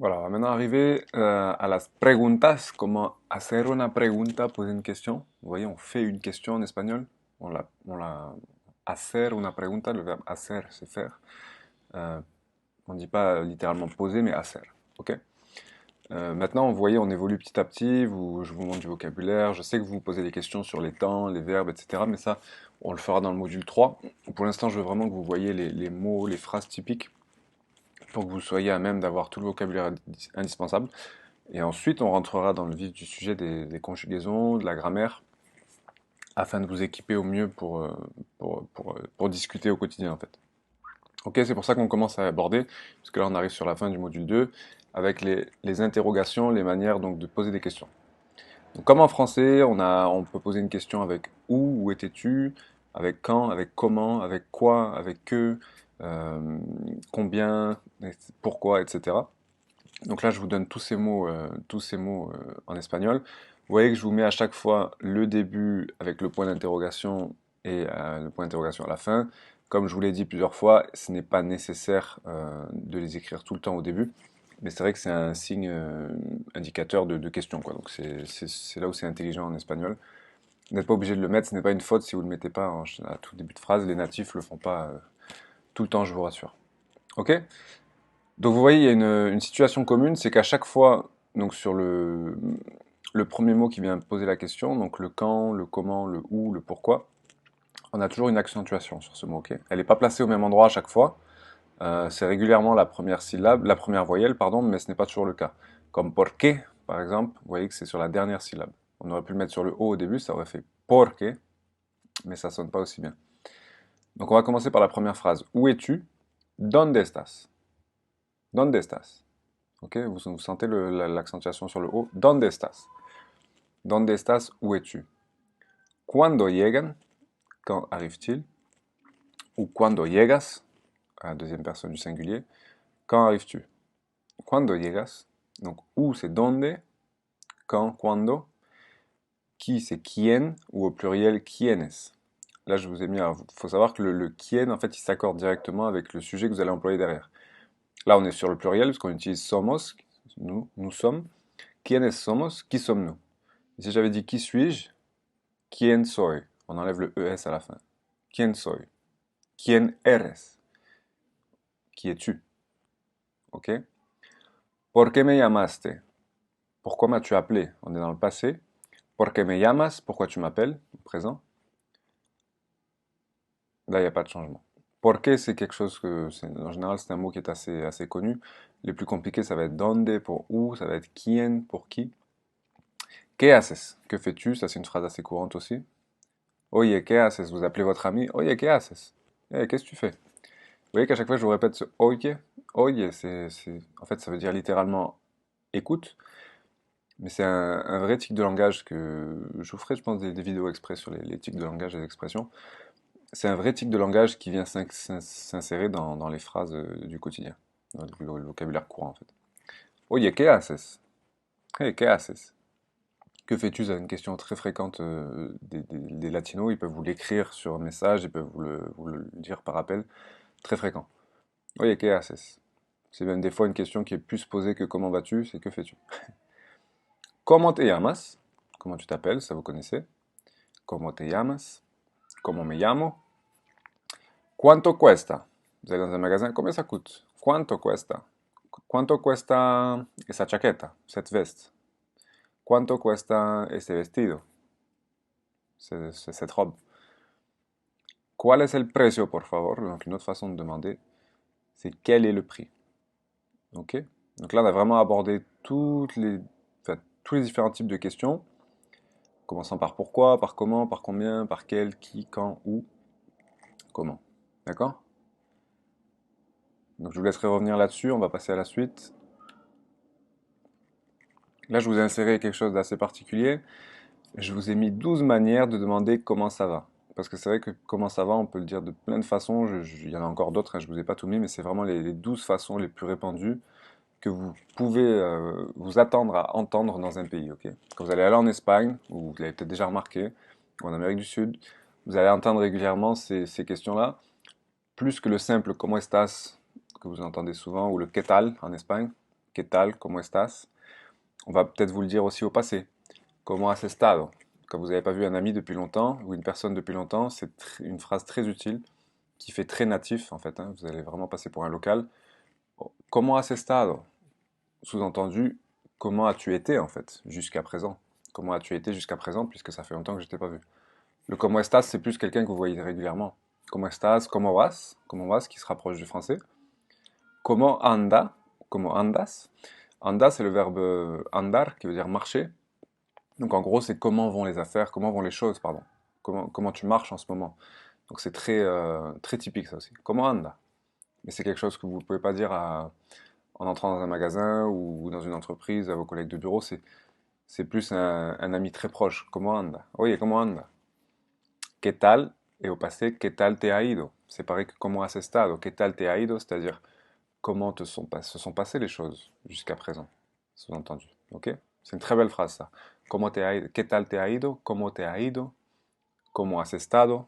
Voilà, on va maintenant arriver à las preguntas. Comment hacer una pregunta, poser une question. Vous voyez, on fait une question en espagnol. Hacer una pregunta, le verbe hacer, c'est faire. On ne dit pas littéralement poser, mais hacer. Ok. Maintenant, vous voyez, on évolue petit à petit. Je vous montre du vocabulaire. Je sais que vous vous posez des questions sur les temps, les verbes, etc. Mais ça, on le fera dans le module 3. Pour l'instant, je veux vraiment que vous voyez les mots, les phrases typiques pour que vous soyez à même d'avoir tout le vocabulaire indispensable. Et ensuite, on rentrera dans le vif du sujet des conjugaisons, de la grammaire, afin de vous équiper au mieux pour discuter au quotidien, en fait. Ok, c'est pour ça qu'on commence à aborder, parce que là, on arrive sur la fin du module 2, avec les interrogations, les manières donc de poser des questions. Donc, comme en français, on peut poser une question avec où étais-tu, avec quand, avec comment, avec quoi, avec que, combien, pourquoi, etc. Donc là, je vous donne tous ces mots en espagnol. Vous voyez que je vous mets à chaque fois le début avec le point d'interrogation et le point d'interrogation à la fin. Comme je vous l'ai dit plusieurs fois, ce n'est pas nécessaire de les écrire tout le temps au début, mais c'est vrai que c'est un signe indicateur de question, quoi. Donc c'est là où c'est intelligent en espagnol. Vous n'êtes pas obligé de le mettre, ce n'est pas une faute si vous ne le mettez pas à tout début de phrase. Les natifs le font pas tout le temps, je vous rassure. Ok? Donc vous voyez, il y a une situation commune, c'est qu'à chaque fois, donc sur le premier mot qui vient poser la question, donc le quand, le comment, le où, le pourquoi, on a toujours une accentuation sur ce mot, ok? Elle n'est pas placée au même endroit à chaque fois, c'est régulièrement la première syllabe, la première voyelle, pardon, mais ce n'est pas toujours le cas. Comme por qué, par exemple, vous voyez que c'est sur la dernière syllabe. On aurait pu le mettre sur le O au début, ça aurait fait porque, mais ça sonne pas aussi bien. Donc on va commencer par la première phrase. Où es-tu? ¿Dónde estás? ¿Dónde estás? Ok, vous sentez l'accentuation sur le O. ¿Dónde estás? ¿Dónde estás? Où es-tu? ¿Cuándo llegan? Quand arrive-t-il? Ou cuando llegas? À la deuxième personne du singulier. Quand arrives-tu? ¿Cuándo llegas? Donc, où c'est donde? Quand? ¿Cuándo? Qui c'est quién? Ou au pluriel quiénes? Là, je vous ai mis. Il faut savoir que le quién, en fait, il s'accorde directement avec le sujet que vous allez employer derrière. Là, on est sur le pluriel, parce qu'on utilise somos, nous sommes. ¿Quiénes somos? Qui sommes-nous? Si j'avais dit qui suis-je? ¿Quién soy? On enlève le ES à la fin. ¿Quién soy? ¿Quién eres? Qui es-tu? Ok? ¿Por qué me llamaste? Pourquoi m'as-tu appelé? On est dans le passé. ¿Por qué me llamas? Pourquoi tu m'appelles? Présent. Là, il n'y a pas de changement. ¿Por qué? C'est quelque chose en général, c'est un mot qui est assez connu. Les plus compliqués, ça va être donde pour où, ça va être quién pour qui. ¿Qué haces? Que fais-tu? Ça, c'est une phrase assez courante aussi. Oye, ¿qué haces? Vous appelez votre ami. Oye, ¿qué haces? Eh, qu'est-ce que tu fais? Vous voyez qu'à chaque fois, je vous répète ce oye. Oye, en fait, ça veut dire littéralement écoute, mais c'est un vrai tic de langage que je vous ferai, je pense, des vidéos exprès sur les tics de langage et les expressions. C'est un vrai tic de langage qui vient s'insérer dans les phrases du quotidien, dans le vocabulaire courant, en fait. Oye, ¿qué haces? Hey, ¿qué haces? Que fais-tu? C'est une question très fréquente des latinos. Ils peuvent vous l'écrire sur un message, ils peuvent vous le dire par appel. Très fréquent. Oye, ¿qué haces? C'est même des fois une question qui est plus posée que comment vas-tu, c'est que fais-tu? Comment te llamas? Comment tu t'appelles? Ça vous connaissez. Comment te llamas? Comment me llamo? Quanto cuesta? Vous allez dans un magasin, combien ça coûte? Quanto cuesta? Quanto cuesta esa chaqueta? Cette veste? Quanto cuesta ese vestido? Cette robe? ¿Cuál es el precio, por favor? Donc une autre façon de demander, c'est quel est le prix? Ok? Donc là, on a vraiment abordé tous les différents types de questions, commençant par pourquoi, par comment, par combien, par quel, qui, quand, où, comment. D'accord? Donc je vous laisserai revenir là-dessus, on va passer à la suite. Là, je vous ai inséré quelque chose d'assez particulier. Je vous ai mis 12 manières de demander comment ça va. Parce que c'est vrai que comment ça va, on peut le dire de plein de façons. Il y en a encore d'autres, hein, je ne vous ai pas tout mis, mais c'est vraiment les 12 façons les plus répandues que vous pouvez vous attendre à entendre dans un pays. Ok. Quand vous allez aller en Espagne, ou vous l'avez peut-être déjà remarqué, ou en Amérique du Sud, vous allez entendre régulièrement ces questions-là, plus que le simple comment estás que vous entendez souvent, ou le qué tal en Espagne. ¿Qué tal? ¿Cómo estás? On va peut-être vous le dire aussi au passé. ¿Cómo has estado? Quand vous n'avez pas vu un ami depuis longtemps ou une personne depuis longtemps, c'est une phrase très utile qui fait très natif en fait, hein. Vous allez vraiment passer pour un local. ¿Cómo has estado? Sous-entendu, comment as-tu été en fait jusqu'à présent? Comment as-tu été jusqu'à présent puisque ça fait longtemps que je t'ai pas vu. Le ¿cómo estás? C'est plus quelqu'un que vous voyez régulièrement. ¿Cómo estás? ¿Cómo vas? ¿Cómo vas? Qui se rapproche du français. ¿Cómo anda? ¿Cómo andas? Anda, c'est le verbe andar qui veut dire marcher. Donc en gros, c'est comment vont les affaires, comment vont les choses, pardon. Comment tu marches en ce moment. Donc c'est très typique ça aussi. Comment anda? Mais c'est quelque chose que vous ne pouvez pas dire en entrant dans un magasin ou dans une entreprise à vos collègues de bureau. C'est plus un ami très proche. Comment anda? Oui, comment anda? ¿Qué tal? Et au passé, ¿qué tal te ha ido? C'est pareil que comment has estado? ¿Qué tal te ha ido? C'est-à-dire comment se sont passées les choses jusqu'à présent, sous-entendu. Ok? C'est une très belle phrase ça. ¿Cómo te ha ido? ¿Qué tal te ha ido? ¿Cómo te ha ido? ¿Cómo has estado?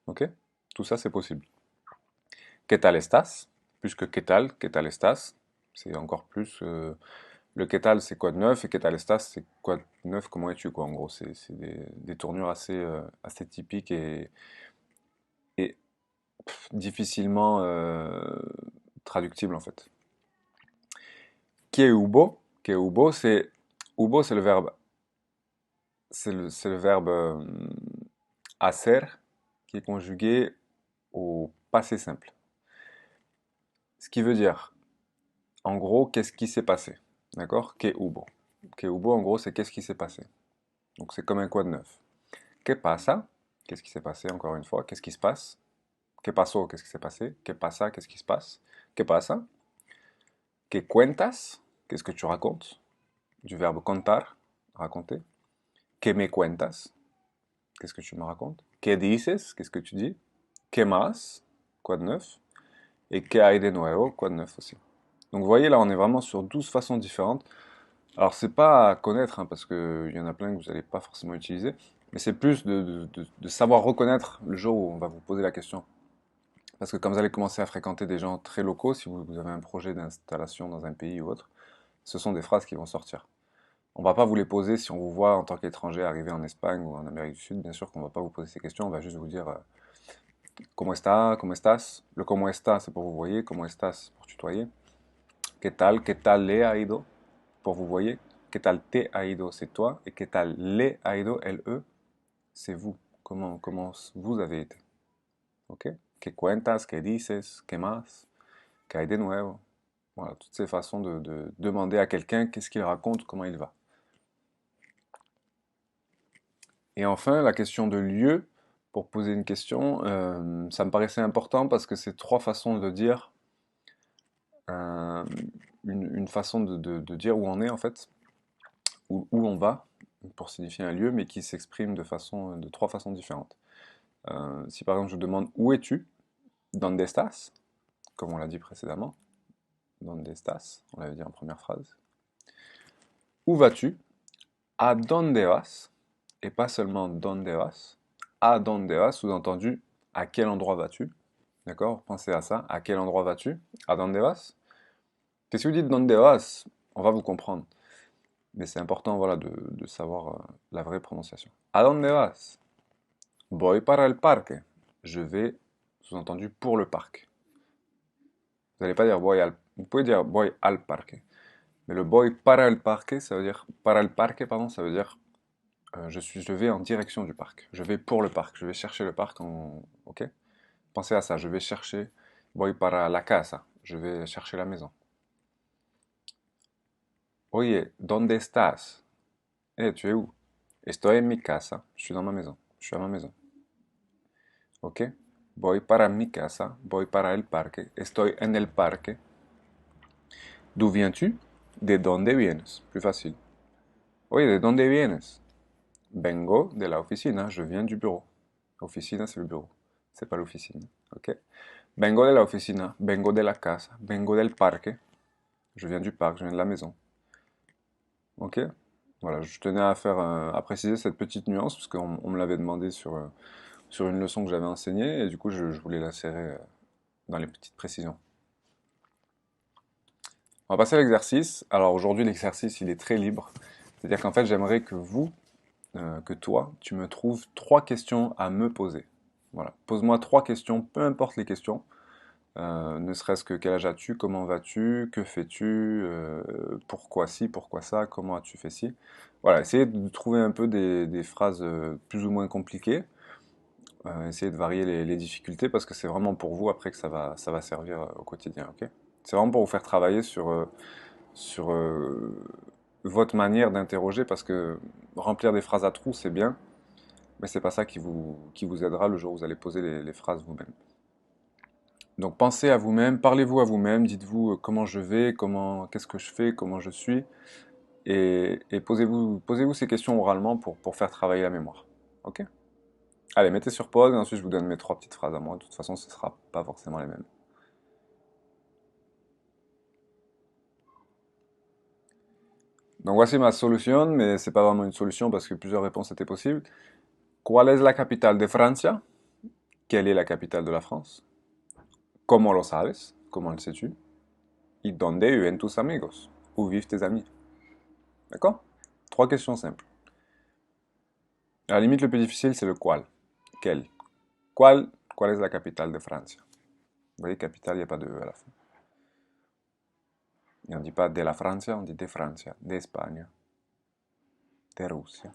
Ok? Tout ça c'est possible. ¿Qué tal estás? Plus que qué tal estás? C'est encore plus. Le qué tal c'est quoi de neuf et qué tal estás c'est quoi de neuf, comment es-tu quoi en gros. C'est des tournures assez typiques et difficilement traductibles en fait. Que hubo, c'est hubo, c'est le verbe hacer qui est conjugué au passé simple. Ce qui veut dire, en gros, qu'est-ce qui s'est passé, d'accord? Que hubo. Que hubo, en gros, c'est qu'est-ce qui s'est passé. Donc c'est comme un quoi de neuf. Que pasa? Qu'est-ce qui s'est passé, encore une fois? Qu'est-ce qui se passe? Que pasó? Qu'est-ce qui s'est passé? Que pasa? Qu'est-ce qui se passe? Que pasa? Que cuentas? Qu'est-ce que tu racontes? Du verbe contar, raconter. Que me cuentas? Qu'est-ce que tu me racontes? Que dices? Qu'est-ce que tu dis? Que más? Quoi de neuf? Et que hay de nuevo? Quoi de neuf aussi. Donc vous voyez là, on est vraiment sur 12 façons différentes. Alors c'est pas à connaître, hein, parce qu'il y en a plein que vous n'allez pas forcément utiliser, mais c'est plus de savoir reconnaître le jour où on va vous poser la question. Parce que quand vous allez commencer à fréquenter des gens très locaux, si vous avez un projet d'installation dans un pays ou autre, ce sont des phrases qui vont sortir. On va pas vous les poser si on vous voit en tant qu'étranger arriver en Espagne ou en Amérique du Sud, bien sûr qu'on va pas vous poser ces questions, on va juste vous dire ¿Cómo está? ¿Cómo estás? Le ¿cómo está? C'est pour vous voyez, ¿cómo estás? Pour tutoyer. ¿Qué tal? ¿Qué tal le ha ido? Pour vous voyez. ¿Qué tal te ha ido? C'est toi. Et ¿qué tal le ha ido? L-E, c'est vous. Comment vous avez été. Ok? ¿Qué cuentas? ¿Qué dices? ¿Qué más? ¿Qué hay de nuevo? Voilà, toutes ces façons de demander à quelqu'un qu'est-ce qu'il raconte, comment il va. Et enfin, la question de lieu, pour poser une question, ça me paraissait important parce que c'est trois façons de dire, euh, une façon de dire où on est en fait, où on va, pour signifier un lieu, mais qui s'exprime de trois façons différentes. Si par exemple je vous demande où es-tu, donde estás, comme on l'a dit précédemment, donde estás, on l'avait dit en première phrase. Où vas-tu? A donde vas? Et pas seulement donde vas. A donde vas, sous-entendu, à quel endroit vas-tu? D'accord? Pensez à ça. À quel endroit vas-tu? A donde vas? Que si vous dites donde vas, on va vous comprendre. Mais c'est important, voilà, de savoir la vraie prononciation. A donde vas? Voy para el parque. Je vais, sous-entendu, pour le parc. Vous n'allez pas dire vous pouvez dire voy al parque. Mais le voy para el parque, ça veut dire, para el parque, pardon, ça veut dire je vais en direction du parc. Je vais pour le parc. Je vais chercher le parc ok? Pensez à ça. Je vais chercher. Voy para la casa. Je vais chercher la maison. Oye, ¿dónde estás? Eh, tu es où? Estoy en mi casa. Je suis dans ma maison. Je suis à ma maison. Ok? Voy para mi casa. Voy para el parque. Estoy en el parque. D'où viens-tu? ¿De dónde vienes? Plus facile. Oye, ¿de dónde vienes? Vengo de la oficina. Je viens du bureau. Oficina, c'est le bureau. C'est pas l'officine. Ok? Vengo de la oficina. Vengo de la casa. Vengo del parque. Je viens du parc. Je viens de la maison. Ok? Voilà, je tenais à préciser cette petite nuance parce qu'on me l'avait demandé sur une leçon que j'avais enseignée et du coup je voulais l'insérer dans les petites précisions. On va passer à l'exercice. Alors aujourd'hui, l'exercice, il est très libre. C'est-à-dire qu'en fait, j'aimerais que vous, que toi, tu me trouves trois questions à me poser. Voilà. Pose-moi trois questions, peu importe les questions. Ne serait-ce que quel âge as-tu, comment vas-tu, que fais-tu, pourquoi ci, pourquoi ça, comment as-tu fait ci. Voilà, essayez de trouver un peu des phrases plus ou moins compliquées. Essayez de varier les difficultés parce que c'est vraiment pour vous après que ça va servir au quotidien, ok? C'est vraiment pour vous faire travailler sur votre manière d'interroger parce que remplir des phrases à trous, c'est bien, mais c'est pas ça qui vous aidera le jour où vous allez poser les phrases vous-même. Donc pensez à vous-même, parlez-vous à vous-même, dites-vous comment je vais, qu'est-ce que je fais, comment je suis, et posez-vous ces questions oralement pour faire travailler la mémoire. Ok? Allez, mettez sur pause et ensuite je vous donne mes trois petites phrases à moi. De toute façon, ce ne sera pas forcément les mêmes. Donc voici ma solution, mais c'est pas vraiment une solution parce que plusieurs réponses étaient possibles. ¿Cuál es la capital de Francia? Quelle est la capitale de la France? ¿Cómo lo sabes? Comment le sais-tu? ¿Y dónde viven tus amigos? Où vivent tes amis? D'accord? Trois questions simples. À la limite, le plus difficile, c'est le qual. Quel? ¿Cuál es la capital de Francia? Vous voyez, capitale, il n'y a pas de E à la fin. Et on ne dit pas de la Francia, on dit de Francia, d'Espagne, de Russia.